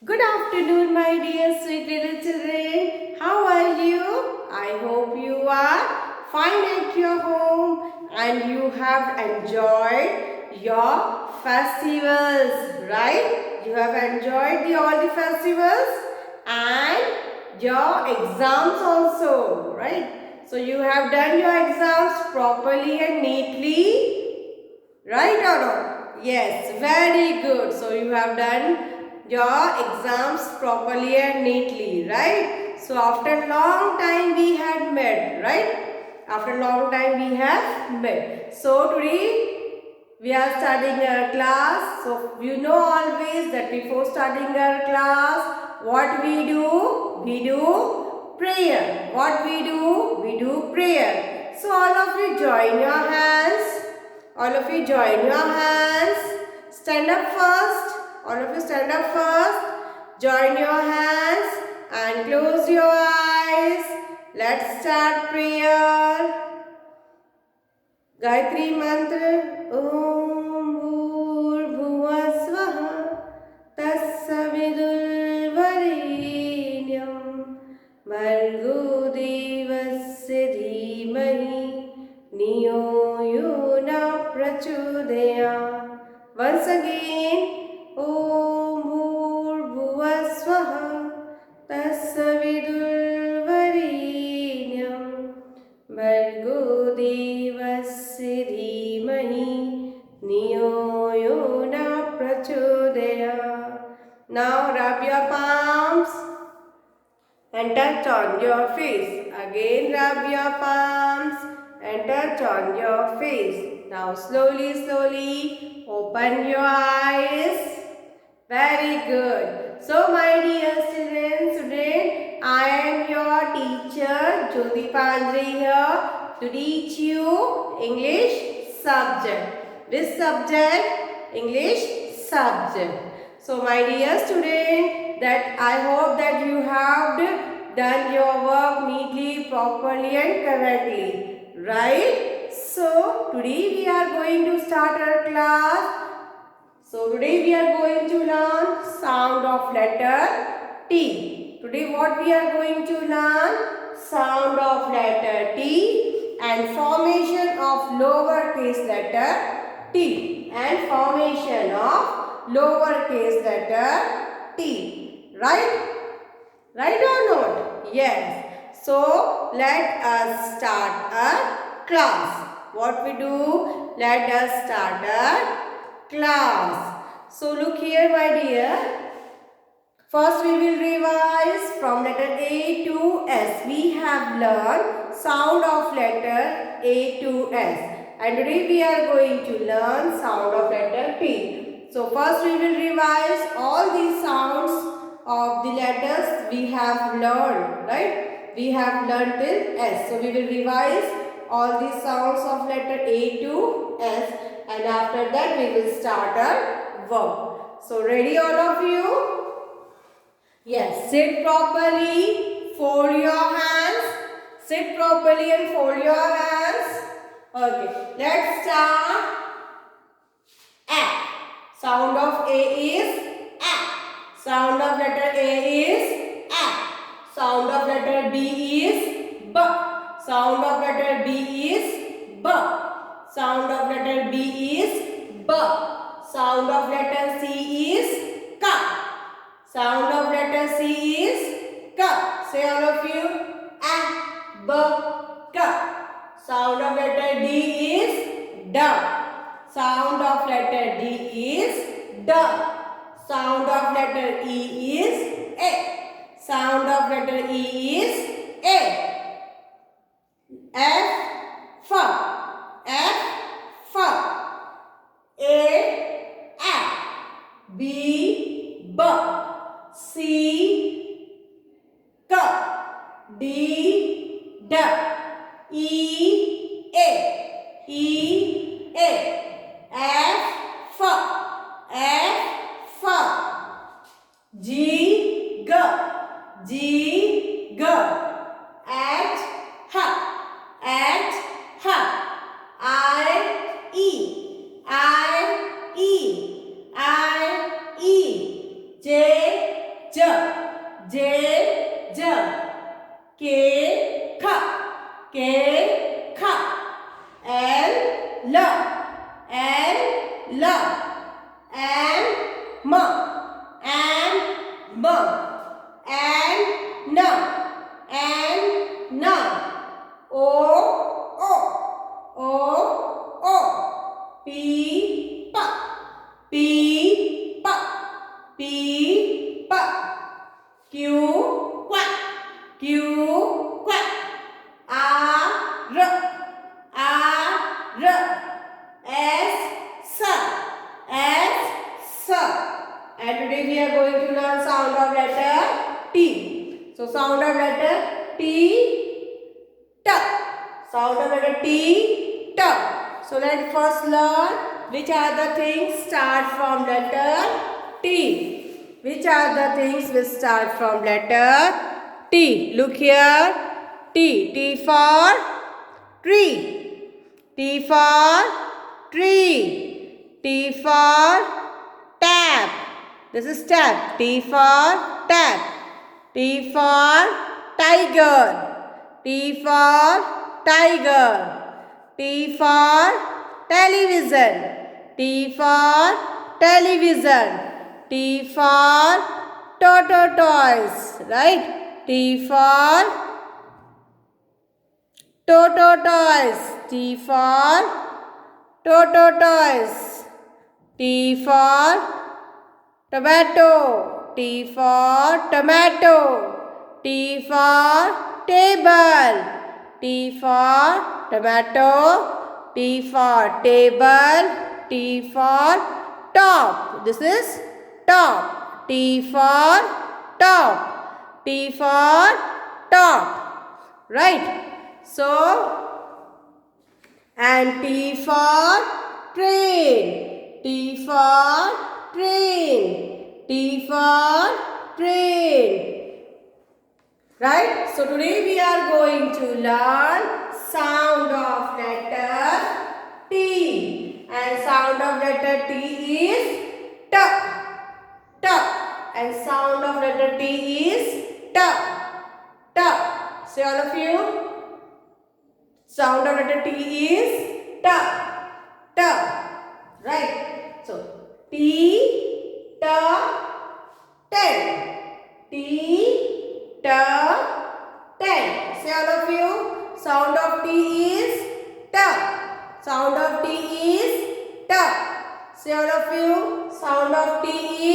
Good afternoon, my dear sweet little children. How are you? I hope you are fine at your home and you have enjoyed your festivals, right? You have enjoyed all the festivals and your exams also, right? So you have done your exams properly and neatly, right or not? Yes, very good. So you have done your exams properly and neatly, right? So after long time we had met, right? After long time we have met. So today we are starting our class. So you know always that before starting our class, what we do? We do prayer. What we do? We do prayer. So all of you join your hands. All of you join your hands. Stand up first. All of you stand up first. Join your hands and close your eyes. Let's start prayer. Gayatri Mantra. Om Bhurbhuvah Swaha Tassavidul Varenyam Bhargo Devasya Dhimahi Niyo Yona Prachodaya. Once again, Om Bhurbhuvah Swaha Tassavidul Varenyam Bhargo Devasya Dhimahi Niyo Yona Prachodaya. Now rub your palms and touch on your face. Again rub your palms and touch on your face. Now slowly open your eyes. Very good. So my dear students, today I am your teacher Jyoti Pandre here to teach you English subject. Which subject? English subject. So my dear student, that I hope that you have done your work neatly, properly and correctly. Right? So today we are going to start our class. So today we are going to learn sound of letter T. Today what we are going to learn? Sound of letter T and formation of lowercase letter T and formation of lowercase letter T. Right? Right or not? Yes. So let us start a class. What we do? Let us start a class. So look here my dear. First we will revise from letter A to S. We have learned sound of letter A to S. And today we are going to learn sound of letter T. So first we will revise all these sounds of the letters we have learned, right? We have learned till S. So we will revise all these sounds of letter A to S. And after that we will start our work. So ready all of you? Yes, sit properly, fold your hands, sit properly and fold your hands. Okay, let's start. A. Sound of A is A. Sound of letter A is A. Sound of letter B is B. Sound of letter B is B. Sound of letter B is B. Sound of letter C is K. Sound of letter C is K. Say all of you. A, B, K. Sound of letter D is D. Sound of letter D is D. Sound of letter E is A. Sound of letter E is A. F, F, A, B, B. C, K, D, D, E, A, F, G, G, G, H, I, E, J, and m, and m, and n, and n, o, o, o, o, p, p, p, p, p, p, q, q, q, q, r, r, s, s, and today we are going to learn sound of letter T. So sound of letter T, T. Sound of letter T, T. So let's first learn which are the things start from letter T. Which are the things which start from letter T? Look here. T. T for tree. T for tree. T for tap. This is tap. T for tap. T for tiger. T for tiger. T for television. T for television. T for tortoise. Right? T for tortoise. T for tortoise. T for tomato. T for tomato. T for table. T for tomato. T for table. T for top. This is top. T for top. T for top. Right? So, and T for train. T for train. T for train. Right? So today we are going to learn sound of letter T. And sound of letter T is T. T. And sound of letter T is T. T. Say all of you. Sound of letter T is T. T. Right? So, T, T, 10. T, T, 10. Say all of you. Sound of T is T. Sound of T is T. Say all of you. Sound of T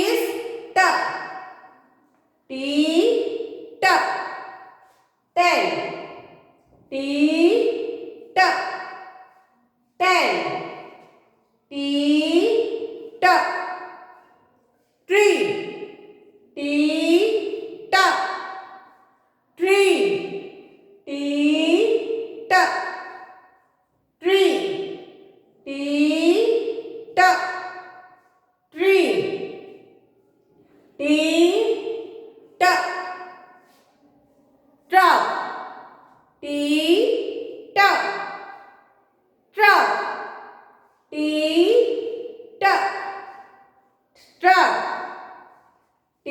is T. T, T, 10. T, T, 10. T, T, tree. T, T, tree. T, T, tree. T, T, tree. T, T, truck. T, T, truck. T, T, truck. T,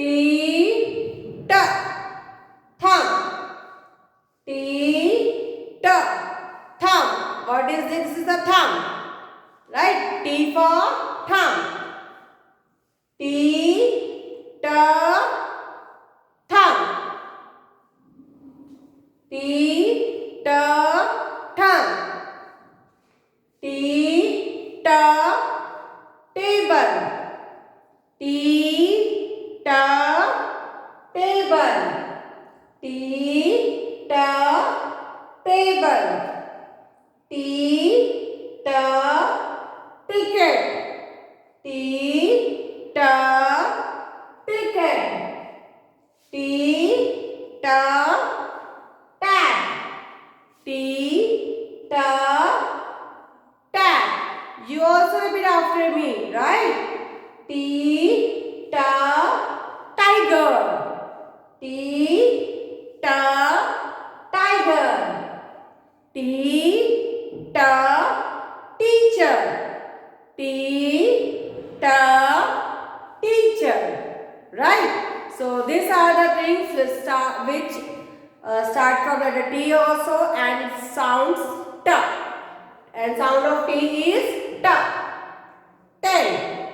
T, thumb. T, T, thumb. What is this? This is the thumb. Right? T for thumb. T, T, thumb. T, T, thumb. T, T, table. T, T, table. T, T, table. T, T, ticket. T, T, ticket. T, T, tap. T, T, tap. You also repeat after me, right? T, T, tiger. T, T, tiger. T, T, teacher. T, T, teacher. Right? So these are the things which start from letter T also, and it sounds T. And sound of T is T. 10.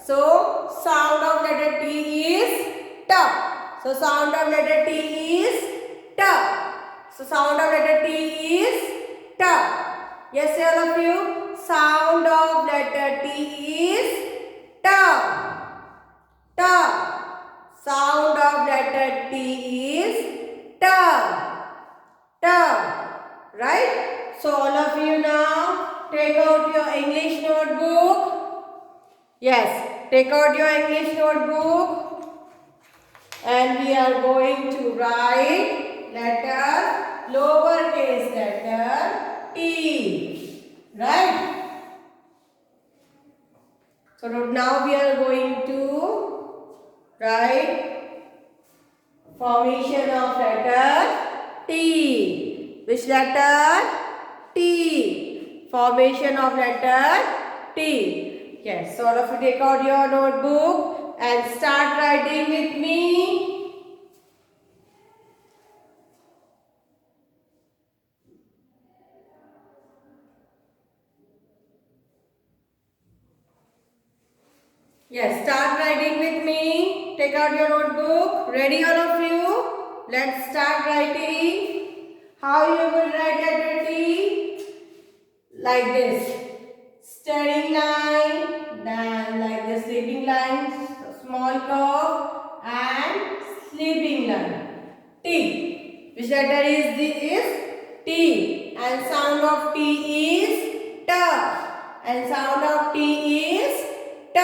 So sound of letter T is T. So sound of letter T is T. So sound of letter T is T. Yes, all of you. Sound of letter T is T. T. Sound of letter T is T. T. Right? So all of you now take out your English notebook. Yes, take out your English notebook and we are going to write letter, lowercase letter T. Right? So now we are going to write formation of letter T. Which letter? T. Formation of letter T. Yes, so all of you take out your notebook and start writing with me. Yes, start writing with me. Take out your notebook. Ready all of you? Let's start writing. How you will write letter T? Like this. Steady line, then like the sleeping line, small curve and sleeping line. T. Which letter is this? T. And sound of T is T. And sound of T is T.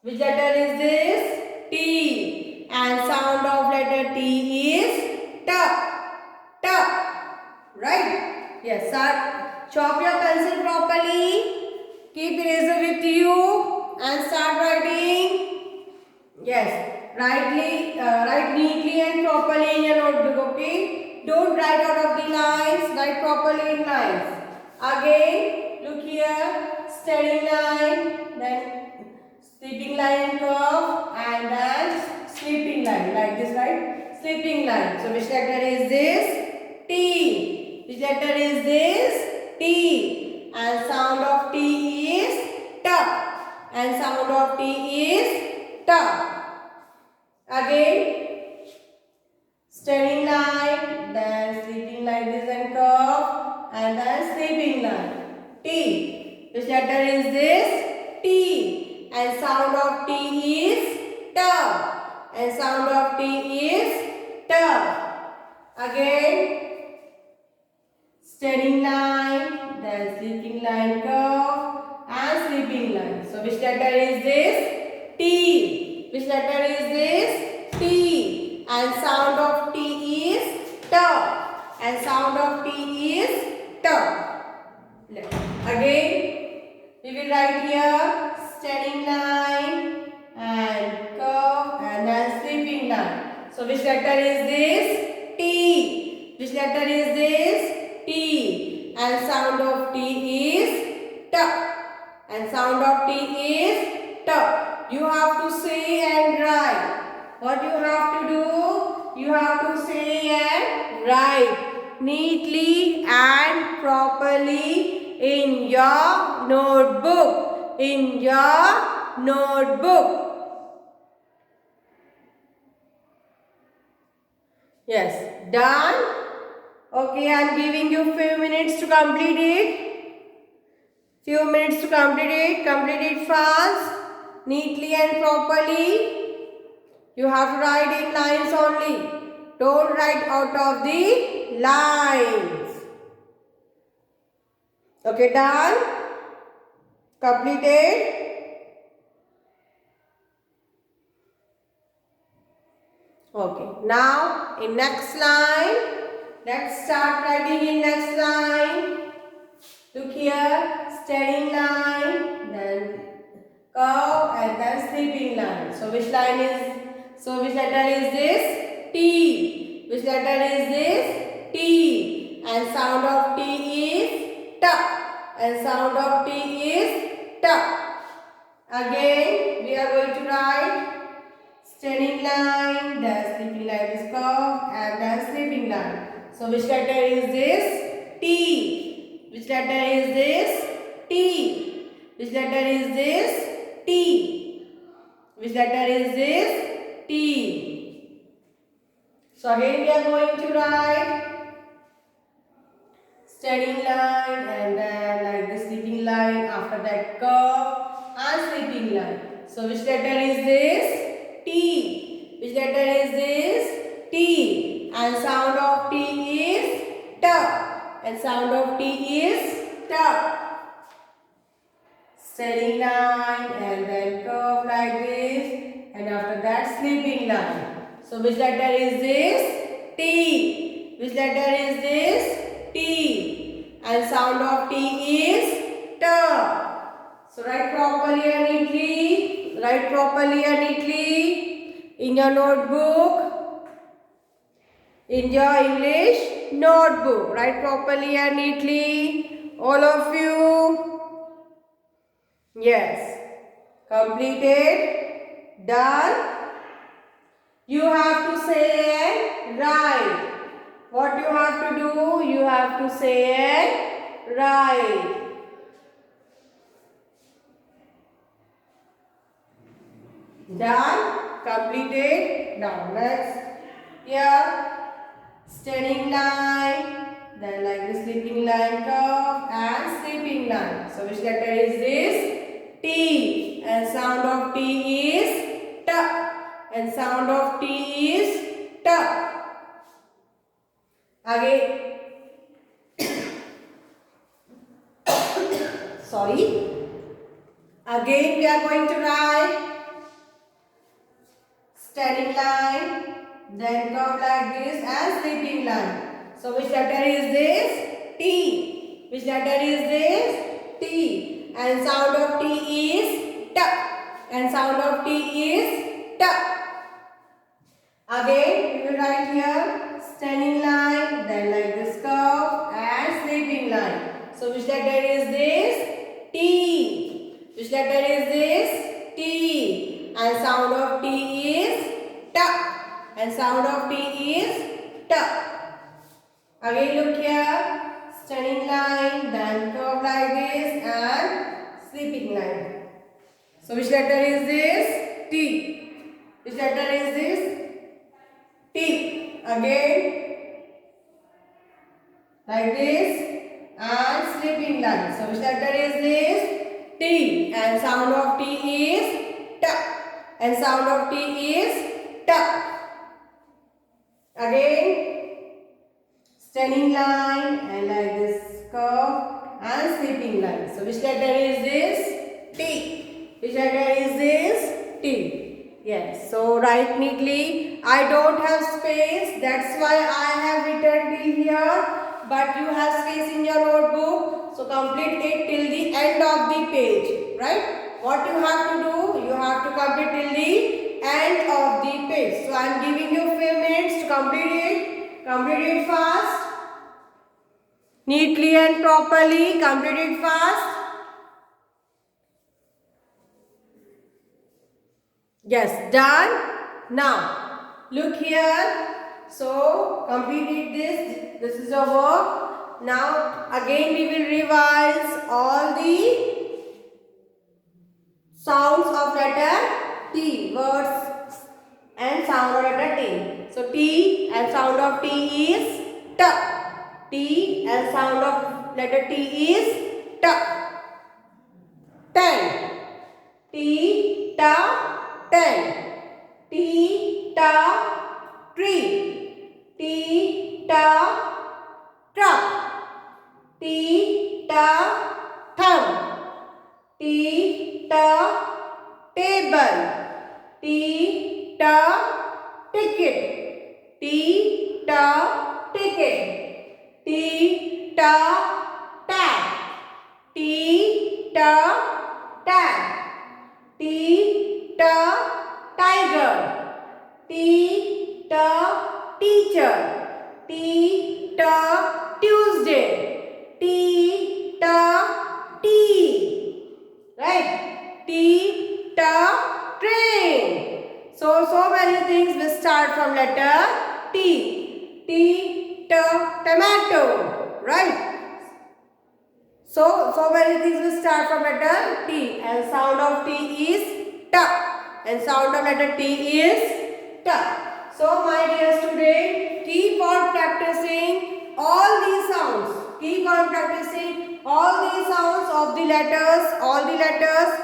Which letter is this? T. And sound of letter T is T. T. Right? Yes, sir. Chop your pencil properly. Keep eraser with you and start writing. Yes, write neatly and properly in your notebook. Okay. Don't write out of the lines. Write properly in lines. Again, look here. Steady line, then sleeping line curve, and then sleeping line like this, right? Sleeping line. So which letter is this? T. Which letter is this? T. And sound of T is T. And sound of T is T. Again, steady line, then sleeping like this and curve, and then sleeping line. T. Which letter is this? T. And sound of T is T. And sound of T is T. Again, steady line, then sleeping line curve and sleeping line. So which letter is this? T. Which letter is this? T. And sound of T is T. And sound of T is T. Again, we will write here steady line and curve and then sleeping line. So which letter is this? T. Which letter is this? T. And sound of T is T. And sound of T is T. You have to say and write. What you have to do? You have to say and write neatly and properly in your notebook. In your notebook. Yes, done. Okay, I am giving you few minutes to complete it. Few minutes to complete it. Complete it fast, neatly and properly. You have to write in lines only. Don't write out of the lines. Okay, done? Completed? Okay, now in next line, let's start writing in next line. Look here, steady line, then curve and then sleeping line. So which letter is this? T. Which letter is this? T. And sound of T is T. And sound of T is T. Again, we are going to write steady line, then sleeping line is curve and then sleeping line. So which letter is this? T. Which letter is this? T. Which letter is this? T. Which letter is this? T. So again we are going to write standing line and then like the sleeping line, after that curve and sleeping line. So which letter is this? T. Which letter is this? T. And sound of T is T. And sound of T is T. Standing line and then curve like this, and after that sleeping line. So which letter is this? T. Which letter is this? T. And sound of T is T. So write properly and neatly. Write properly and neatly in your notebook. In your English notebook. Write properly and neatly. All of you. Yes. Completed. Done. You have to say and write. What you have to do? You have to say and write. Done. Completed. Now next. Here. Standing line. Then like the sleeping line curve and sleeping line. So which letter is this? T. And sound of T is T. And sound of T is T. Again. Sorry. Again we are going to write standing line, then curve like this and sleeping line. So which letter is this? T. Which letter is this? T. And sound of T is T. And sound of T is T. Again we will write here standing line, then like this curve and sleeping line. So which letter is this? T. Which letter is this? T. And sound of T is T. And sound of T is T. Again look here. Standing line, then curve like this and sleeping line. So which letter is this? T. Which letter is this? T. Again like this and sleeping line. So which letter is this? T. And sound of T is T. And sound of T is T. Again standing line and like this curve and sleeping line. So which letter is this? T. Which letter is this? T. Yes. So write neatly. I don't have space. That's why I have written till here. But you have space in your notebook. So complete it till the end of the page. Right? What you have to do? You have to complete till the end of the page. So I am giving you few minutes to complete it. Complete it fast. Neatly and properly. Complete it fast. Yes, done. Now, look here. So, completed this. This is your work. Now, again we will revise all the sounds of letter T. Words and sound of letter T. So, T and sound of T is T. T and sound of letter T is T. 10. T, ta, 10. T, ta, tree. T, ta, truck. T, ta, thumb. T, ta, table. T, ta, ticket. T, ta, ticket. T, ta, tag. T, ta, tag. T, ta, tiger. T, ta, teacher. T, ta, Tuesday. T, ta, tea. Right? T, ta, train. So many things will start from letter T. T, ta, tomato. Right? So many things will start from letter T, and sound of T is T. and sound of letter T is T. So my dear student, keep on practicing all these sounds. Keep on practicing all these sounds of the letters, all the letters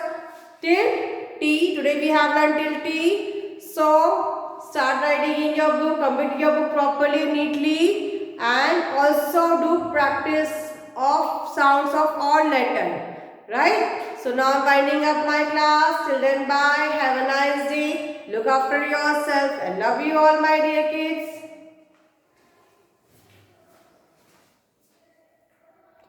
till T. Today we have learned till T. So start writing in your book, complete your book properly, neatly, and also do practice of sounds of all letters. Right? So now I'm winding up my class. Till then, bye. Have a nice day. Look after yourself and love you all, my dear kids.